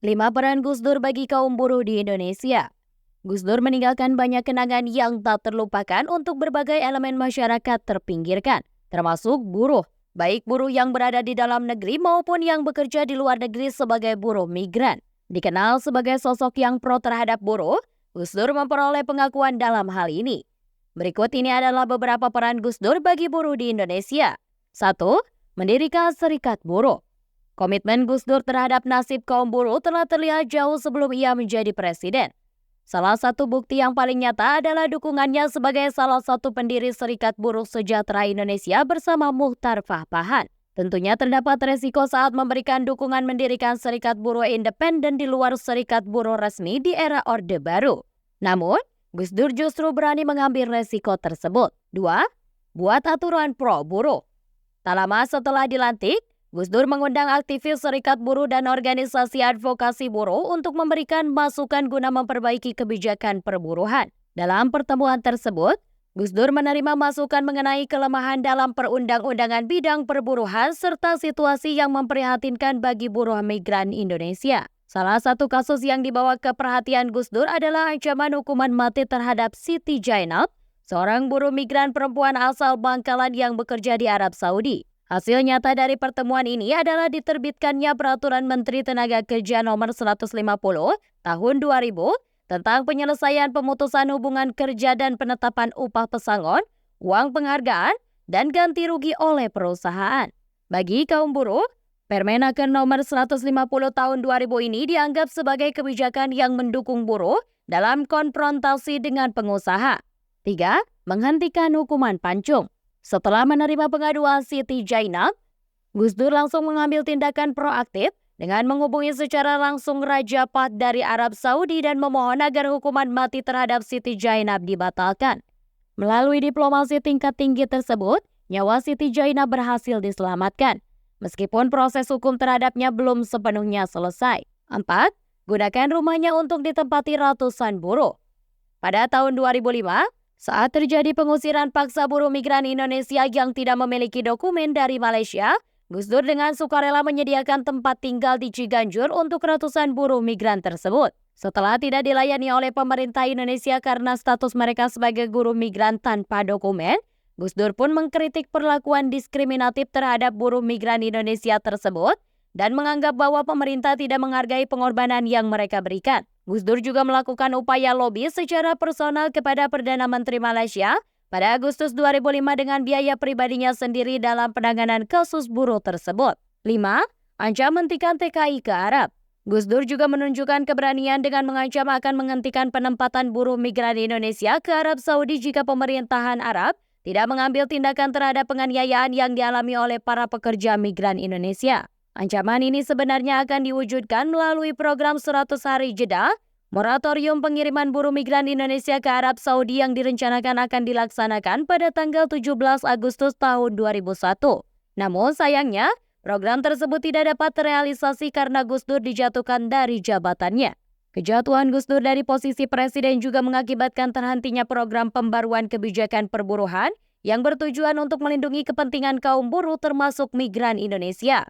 5 peran Gus Dur bagi kaum buruh di Indonesia. Gus Dur meninggalkan banyak kenangan yang tak terlupakan untuk berbagai elemen masyarakat terpinggirkan, termasuk buruh, baik buruh yang berada di dalam negeri maupun yang bekerja di luar negeri sebagai buruh migran. Dikenal sebagai sosok yang pro terhadap buruh, Gus Dur memperoleh pengakuan dalam hal ini. Berikut ini adalah beberapa peran Gus Dur bagi buruh di Indonesia. 1. Mendirikan Serikat Buruh. Komitmen Gus Dur terhadap nasib kaum buruh telah terlihat jauh sebelum ia menjadi presiden. Salah satu bukti yang paling nyata adalah dukungannya sebagai salah satu pendiri Serikat Buruh Sejahtera Indonesia bersama Muchtar Fahpahan. Tentunya terdapat resiko saat memberikan dukungan mendirikan Serikat Buruh independen di luar Serikat Buruh resmi di era Orde Baru. Namun, Gus Dur justru berani mengambil resiko tersebut. 2. Buat aturan pro buruh. Tak lama setelah dilantik, Gus Dur mengundang aktivis serikat buruh dan organisasi advokasi buruh untuk memberikan masukan guna memperbaiki kebijakan perburuhan. Dalam pertemuan tersebut, Gus Dur menerima masukan mengenai kelemahan dalam perundang-undangan bidang perburuhan serta situasi yang memprihatinkan bagi buruh migran Indonesia. Salah satu kasus yang dibawa ke perhatian Gus Dur adalah ancaman hukuman mati terhadap Siti Jainab, seorang buruh migran perempuan asal Bangkalan yang bekerja di Arab Saudi. Hasil nyata dari pertemuan ini adalah diterbitkannya Peraturan Menteri Tenaga Kerja Nomor 150 Tahun 2000 tentang penyelesaian pemutusan hubungan kerja dan penetapan upah pesangon, uang penghargaan, dan ganti rugi oleh perusahaan. Bagi kaum buruh, Permenaker Nomor 150 Tahun 2000 ini dianggap sebagai kebijakan yang mendukung buruh dalam konfrontasi dengan pengusaha. 3. Menghentikan hukuman pancung. Setelah menerima pengaduan Siti Jainab, Gus Dur langsung mengambil tindakan proaktif dengan menghubungi secara langsung Raja Fahd dari Arab Saudi dan memohon agar hukuman mati terhadap Siti Jainab dibatalkan. Melalui diplomasi tingkat tinggi tersebut, nyawa Siti Jainab berhasil diselamatkan, meskipun proses hukum terhadapnya belum sepenuhnya selesai. 4. Gunakan rumahnya untuk ditempati ratusan buruh. Pada tahun 2005, saat terjadi pengusiran paksa buruh migran Indonesia yang tidak memiliki dokumen dari Malaysia, Gus Dur dengan sukarela menyediakan tempat tinggal di Ciganjur untuk ratusan buruh migran tersebut. Setelah tidak dilayani oleh pemerintah Indonesia karena status mereka sebagai buruh migran tanpa dokumen, Gus Dur pun mengkritik perlakuan diskriminatif terhadap buruh migran Indonesia tersebut dan menganggap bahwa pemerintah tidak menghargai pengorbanan yang mereka berikan. Gus Dur juga melakukan upaya lobi secara personal kepada Perdana Menteri Malaysia pada Agustus 2005 dengan biaya pribadinya sendiri dalam penanganan kasus buruh tersebut. 5. Ancam hentikan TKI ke Arab. Gus Dur juga menunjukkan keberanian dengan mengancam akan menghentikan penempatan buruh migran Indonesia ke Arab Saudi jika pemerintahan Arab tidak mengambil tindakan terhadap penganiayaan yang dialami oleh para pekerja migran Indonesia. Ancaman ini sebenarnya akan diwujudkan melalui program 100 hari jeda, moratorium pengiriman buruh migran Indonesia ke Arab Saudi yang direncanakan akan dilaksanakan pada tanggal 17 Agustus tahun 2001. Namun sayangnya, program tersebut tidak dapat terrealisasi karena Gus Dur dijatuhkan dari jabatannya. Kejatuhan Gus Dur dari posisi presiden juga mengakibatkan terhentinya program pembaruan kebijakan perburuhan yang bertujuan untuk melindungi kepentingan kaum buruh termasuk migran Indonesia.